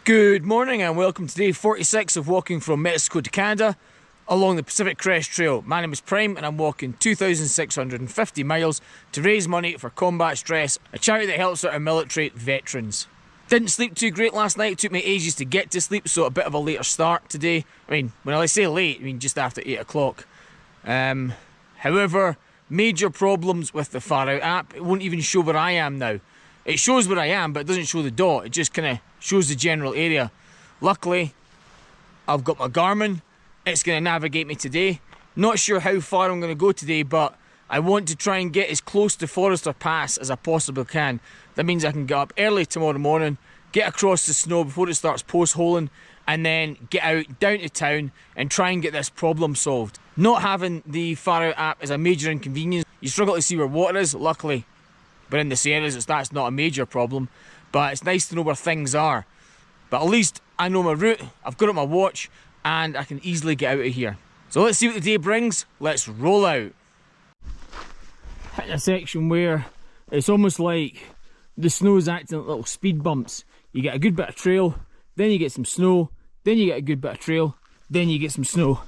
Good morning and welcome to day 46 of walking from Mexico to Canada along the Pacific Crest Trail. My name is Prime and I'm walking 2,650 miles to raise money for Combat Stress, a charity that helps our military veterans. Didn't sleep too great last night, it took me ages to get to sleep, so a bit of a later start today. I mean, when I say late, I mean just after 8 o'clock. However, major problems with the Far Out app. It won't even show where I am now. It shows where I am, but it doesn't show the dot. It just kind of shows the general area. Luckily, I've got my Garmin. It's going to navigate me today. Not sure how far I'm going to go today, but I want to try and get as close to Forester Pass as I possibly can. That means I can get up early tomorrow morning, get across the snow before it starts post-holing, and then get out down to town and try and get this problem solved. Not having the Far Out app is a major inconvenience. You struggle to see where water is. Luckily, but in the Sierras, that's not a major problem. But it's nice to know where things are. But at least I know my route, I've got it on my watch, and I can easily get out of here. So let's see what the day brings. Let's roll out. Hitting a section where it's almost like the snow's acting like little speed bumps. You get a good bit of trail, then you get some snow, then you get a good bit of trail, then you get some snow.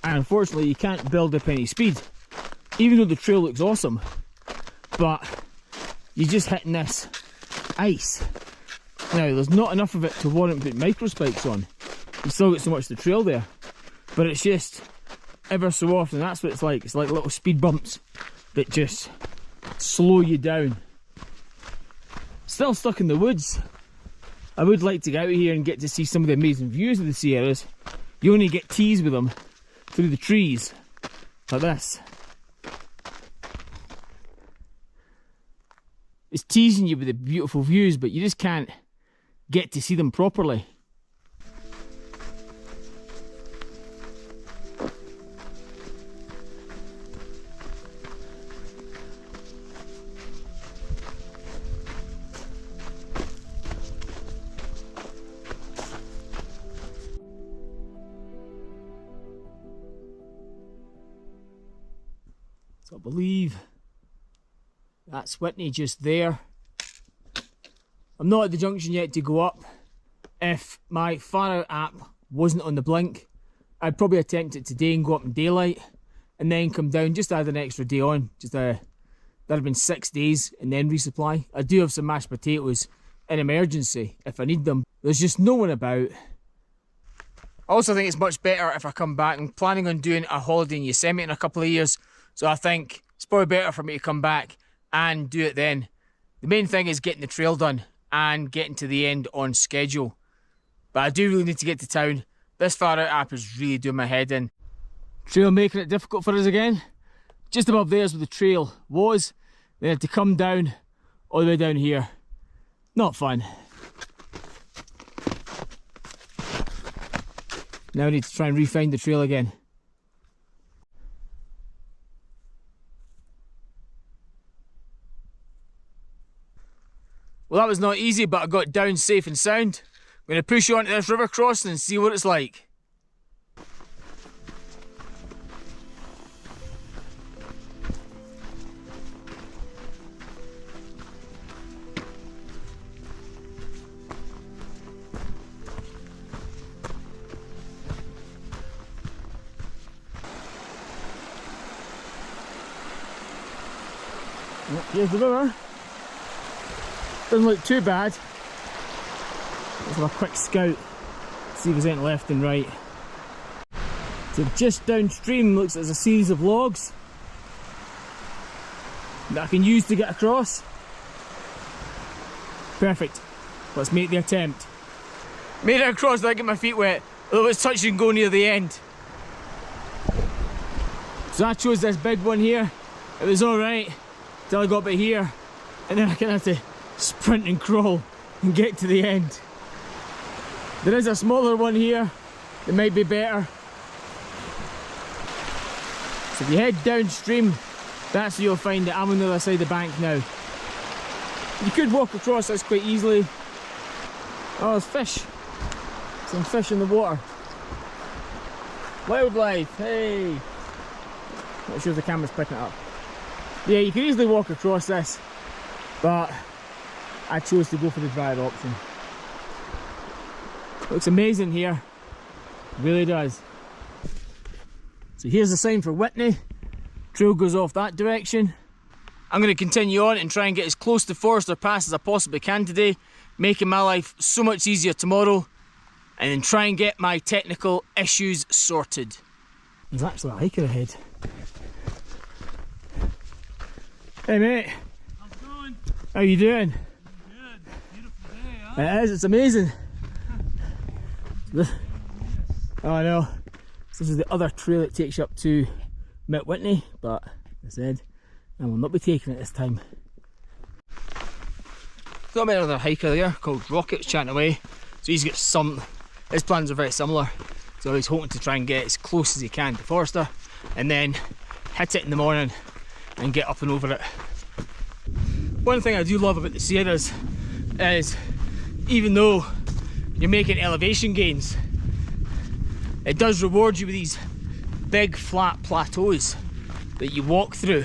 And unfortunately you can't build up any speed. Even though the trail looks awesome. But you're just hitting this ice. Now there's not enough of it to warrant putting micro spikes on. You've still got so much of the trail there. But it's just ever so often, that's what it's like. It's like little speed bumps that just slow you down. Still stuck in the woods. I would like to get out of here and get to see some of the amazing views of the Sierras. You only get teased with them through the trees, like this. It's teasing you with the beautiful views, but you just can't get to see them properly. So I believe that's Whitney just there. I'm not at the junction yet to go up. If my Far Out app wasn't on the blink, I'd probably attempt it today and go up in daylight and then come down, just add an extra day on. That'd have been 6 days and then resupply. I do have some mashed potatoes in emergency if I need them. There's just no one about. I also think it's much better if I come back. I'm planning on doing a holiday in Yosemite in a couple of years, so I think it's probably better for me to come back and do it then. The main thing is getting the trail done and getting to the end on schedule. But I do really need to get to town. This Far Out app is really doing my head in. Trail making it difficult for us again. Just above there's where the trail was. They had to come down all the way down here. Not fun. Now I need to try and re-find the trail again. Well, that was not easy, but I got down safe and sound. I'm going to push you onto this river crossing and see what it's like. Here's the river. Doesn't look too bad. Let's have a quick scout, see if there's anything left and right. So just downstream looks like there's a series of logs that I can use to get across. Perfect. Let's make the attempt. Made it across without getting my feet wet, although it's touch and go near the end. So I chose this big one here. It was alright till I got by here, and then I kind of had to sprint and crawl and get to the end. There is a smaller one here that might be better. So if you head downstream, that's where you'll find that I'm on the other side of the bank now. You could walk across this quite easily. Oh, there's fish. Some fish in the water. Wildlife, hey! Not sure if the camera's picking it up. Yeah, you can easily walk across this, but I chose to go for the drier option. Looks amazing here, it really does. So here's the sign for Whitney. Trail goes off that direction. I'm going to continue on and try and get as close to Forester Pass as I possibly can today, making my life so much easier tomorrow, and then try and get my technical issues sorted. There's actually a hiker ahead. Hey mate. How's it going? How you doing? Good. Beautiful day, huh? It is, it's amazing. Oh I know. This is the other trail that takes you up to Mount Whitney, but as I said, I will not be taking it this time. Got met another hiker there called Rocket's chatting away. So he's got his plans are very similar. So he's hoping to try and get as close as he can to Forster and then hit it in the morning and get up and over it. One thing I do love about the Sierras is even though you're making elevation gains, it does reward you with these big flat plateaus that you walk through.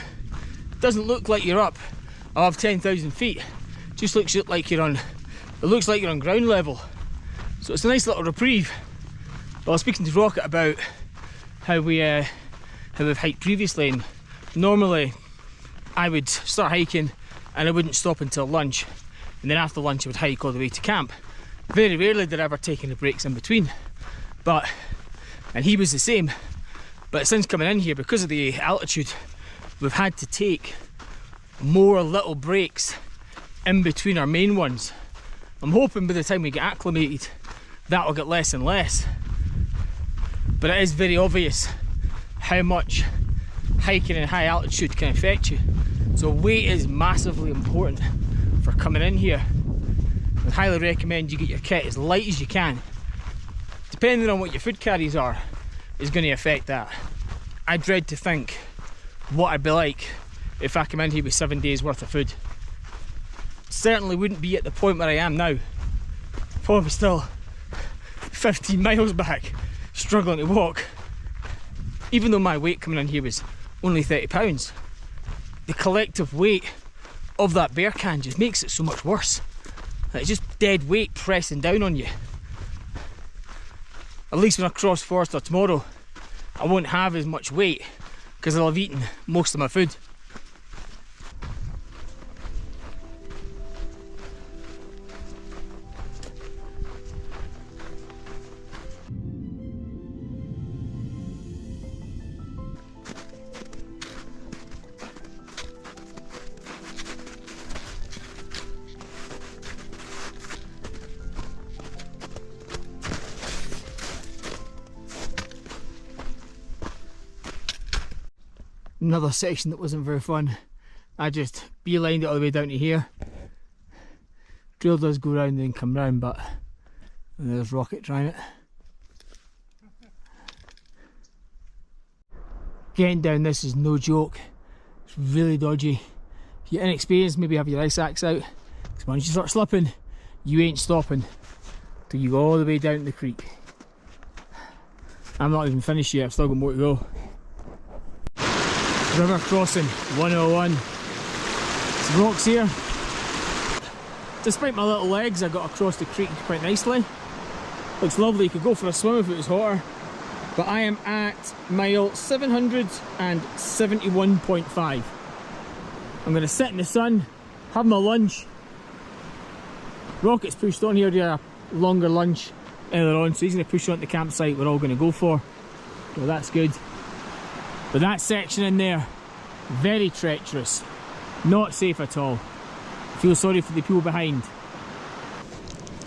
It doesn't look like you're up above 10,000 feet. It just looks like you're on ground level. So it's a nice little reprieve. But I was speaking to Rocket about how we've hiked previously, and normally I would start hiking and I wouldn't stop until lunch, and then after lunch I would hike all the way to camp. Very rarely did I ever take any breaks in between. And he was the same. But since coming in here, because of the altitude, we've had to take more little breaks in between our main ones. I'm hoping by the time we get acclimated, that will get less and less. But it is very obvious how much hiking in high altitude can affect you. So weight is massively important for coming in here. I highly recommend you get your kit as light as you can. Depending on what your food carries are, is going to affect that. I dread to think what I'd be like if I come in here with 7 days worth of food. Certainly wouldn't be at the point where I am now. Probably still 15 miles back, struggling to walk. Even though my weight coming in here was only 30 pounds, the collective weight of that bear can just makes it so much worse. It's just dead weight pressing down on you. At least when I cross Forster tomorrow, I won't have as much weight because I'll have eaten most of my food. Another section that wasn't very fun. I just beelined it all the way down to here. Trail does go round and then come round, but there's Rocket trying it. Getting down this is no joke. It's really dodgy. If you're inexperienced, maybe have your ice axe out, because once you start slipping, you ain't stopping till you go all the way down the creek. I'm not even finished yet, I've still got more to go. River crossing 101. Some rocks here. Despite my little legs, I got across the creek quite nicely. Looks lovely, you could go for a swim if it was hotter. But I am at mile 771.5. I'm going to sit in the sun, have my lunch. Rocket's pushed on here to a longer lunch earlier on, so he's going to push on the campsite we're all going to go for. So that's good. But that section in there, very treacherous, not safe at all. I feel sorry for the people behind.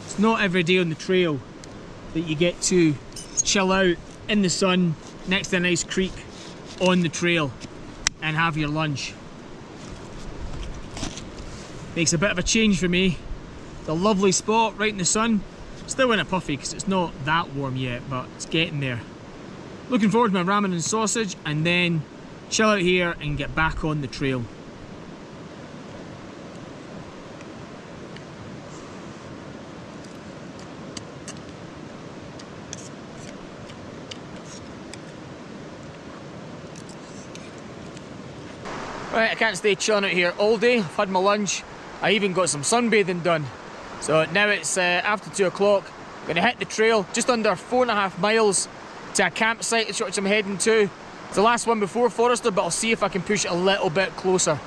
It's not every day on the trail that you get to chill out in the sun next to a nice creek on the trail and have your lunch. Makes a bit of a change for me. It's a lovely spot right in the sun. Still in a puffy because it's not that warm yet, but it's getting there. Looking forward to my ramen and sausage, and then chill out here and get back on the trail. Right, I can't stay chilling out here all day. I've had my lunch. I even got some sunbathing done. So now it's after 2 o'clock. Gonna hit the trail, just under 4.5 miles to a campsite which I'm heading to. It's the last one before Forester, but I'll see if I can push it a little bit closer.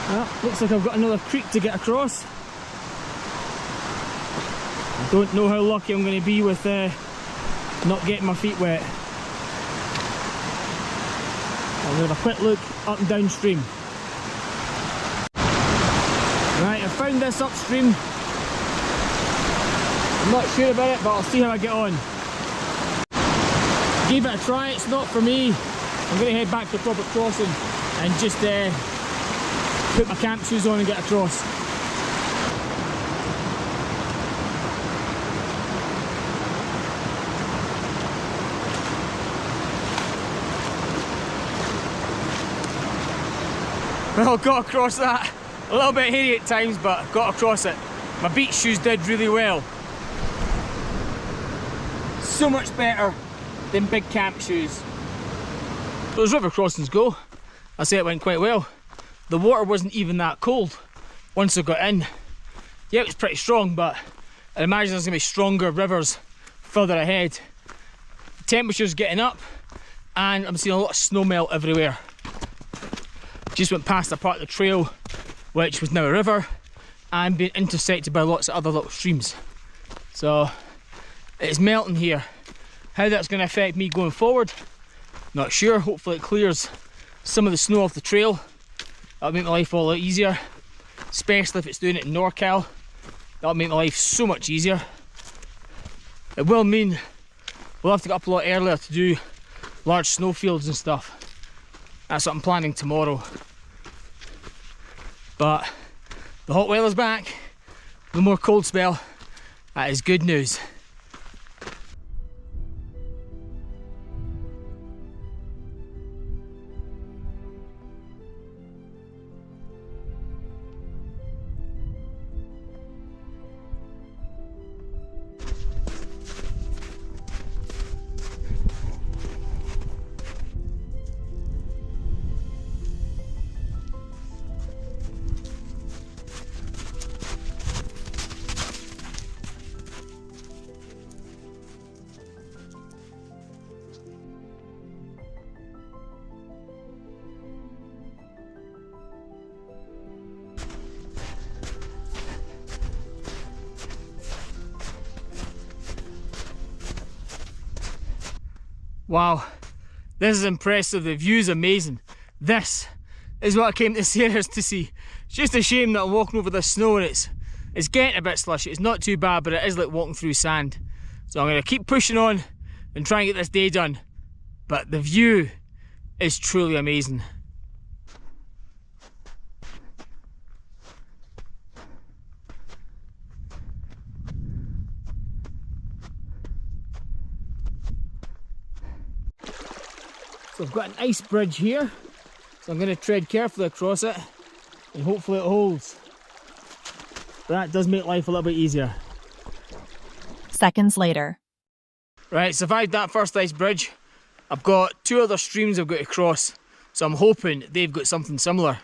Well, looks like I've got another creek to get across. I don't know how lucky I'm going to be with not getting my feet wet. I'm going to have a quick look up and downstream. Right, I found this upstream. I'm not sure about it, but I'll see how I get on. Gave it a try, it's not for me. I'm going to head back to proper crossing and just put my camp shoes on and get across. Well, got across that. A little bit hairy at times, but got across it. My beach shoes did really well. So much better than big camp shoes. So as river crossings go, I say it went quite well. The water wasn't even that cold once I got in. Yeah, it was pretty strong, but I imagine there's going to be stronger rivers further ahead. The temperature's getting up and I'm seeing a lot of snow melt everywhere. Just went past a part of the trail which was now a river and being intersected by lots of other little streams. So it's melting here. How that's going to affect me going forward, not sure. Hopefully it clears some of the snow off the trail. That'll make my life a lot easier, especially if it's doing it in NorCal. That'll make my life so much easier. It will mean we'll have to get up a lot earlier to do large snowfields and stuff. That's what I'm planning tomorrow. But the hot weather's back, no more cold spell. That is good news. Wow, this is impressive. The view's amazing. This is what I came to Sarah's to see. It's just a shame that I'm walking over the snow and it's getting a bit slushy. It's not too bad, but it is like walking through sand. So I'm going to keep pushing on and try and get this day done. But the view is truly amazing. So I've got an ice bridge here, so I'm going to tread carefully across it and hopefully it holds. That does make life a little bit easier. Seconds later. Right, survived that first ice bridge. I've got two other streams I've got to cross, so I'm hoping they've got something similar.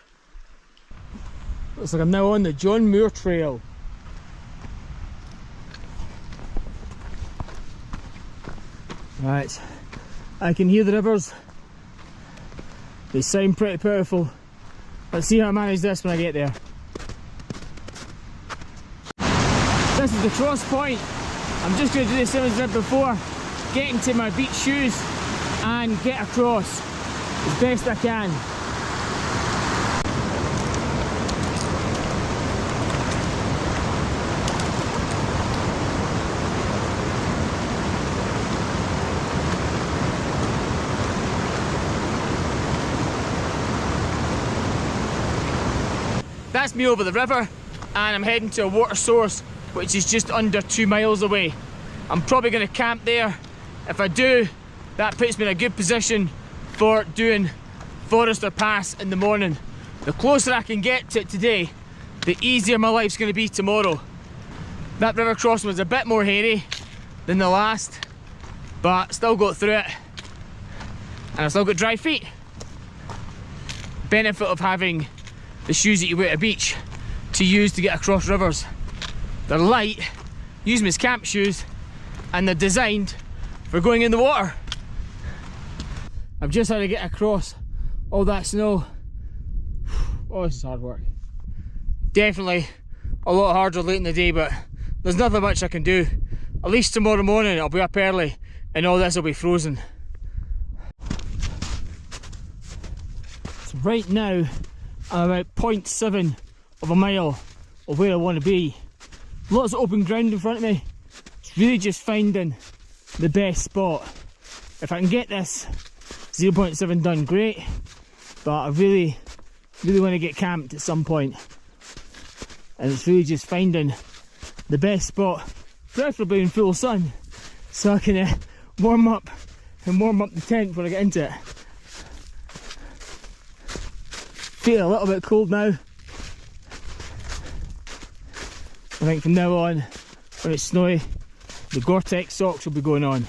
Looks like I'm now on the John Muir Trail. Right, I can hear the rivers. They sound pretty powerful. Let's see how I manage this when I get there. This is the cross point. I'm just going to do the same as I did before. Get into my beach shoes and get across as best I can. that's me over the river, and I'm heading to a water source which is just under 2 miles away. I'm probably going to camp there. If I do, that puts me in a good position for doing Forester Pass in the morning. The closer I can get to it today, the easier my life's going to be tomorrow. That river crossing was a bit more hairy than the last, but still got through it, and I still got dry feet. Benefit of having the shoes that you wear at a beach to use to get across rivers. They're light, use them as camp shoes, and they're designed for going in the water. I've just had to get across all that snow. Oh, this is hard work. Definitely a lot harder late in the day, but there's nothing much I can do. At least tomorrow morning I'll be up early and all this will be frozen. So right now I'm about 0.7 of a mile of where I want to be. Lots of open ground in front of me. It's really just finding the best spot. If I can get this 0.7 done, great, but I really want to get camped at some point. And it's really just finding the best spot, preferably in full sun, so I can warm up the tent when I get into it. Feel a little bit cold now. I think from now on, when it's snowy, the Gore-Tex socks will be going on.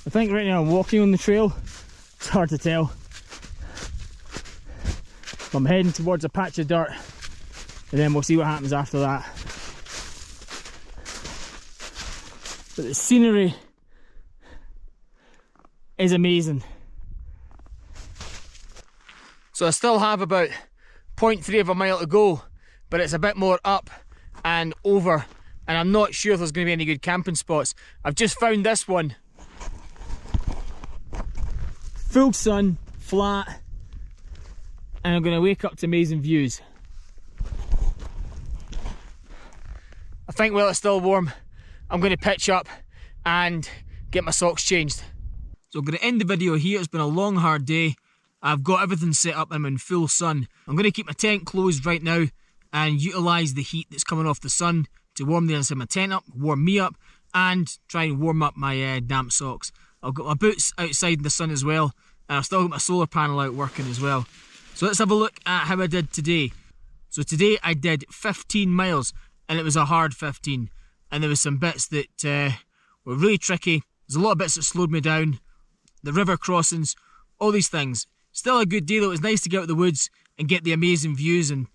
I think right now I'm walking on the trail. It's hard to tell. I'm heading towards a patch of dirt, and then we'll see what happens after that. But the scenery is amazing. So I still have about 0.3 of a mile to go, but it's a bit more up and over, and I'm not sure if there's going to be any good camping spots. I've just found this one. Full sun, flat, and I'm going to wake up to amazing views. I think while it's still warm, I'm going to pitch up and get my socks changed. So I'm going to end the video here. It's been a long, hard day. I've got everything set up and I'm in full sun. I'm going to keep my tent closed right now and utilise the heat that's coming off the sun to warm the inside of my tent up, warm me up, and try and warm up my damp socks. I've got my boots outside in the sun as well, and I've still got my solar panel out working as well. So let's have a look at how I did today. So today I did 15 miles, and it was a hard 15. And there was some bits that were really tricky. There's a lot of bits that slowed me down. The river crossings, all these things. Still a good day though. It was nice to get out of the woods and get the amazing views. And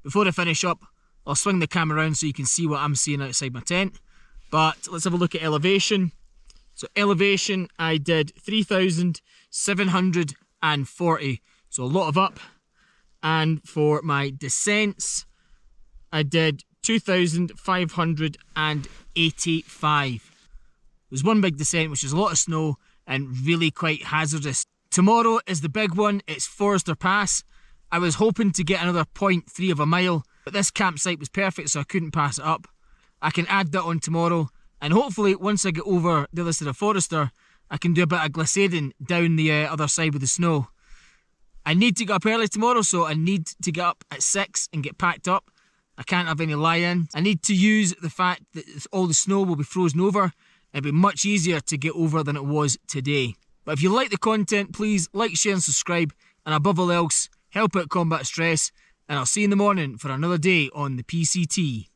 before I finish up, I'll swing the camera around so you can see what I'm seeing outside my tent. But let's have a look at elevation. So elevation, I did 3,740. So a lot of up. And for my descents, I did 2,585. There's one big descent, which is a lot of snow and really quite hazardous. Tomorrow is the big one. It's Forester Pass. I was hoping to get another 0.3 of a mile, but this campsite was perfect, so I couldn't pass it up. I can add that on tomorrow, and hopefully once I get over the other side of Forester, I can do a bit of glissading down the other side with the snow. I need to get up early tomorrow, so I need to get up at 6 and get packed up. I can't have any lie-in. I need to use the fact that all the snow will be frozen over. It'll be much easier to get over than it was today. But if you like the content, please like, share and subscribe. And above all else, help out combat stress. And I'll see you in the morning for another day on the PCT.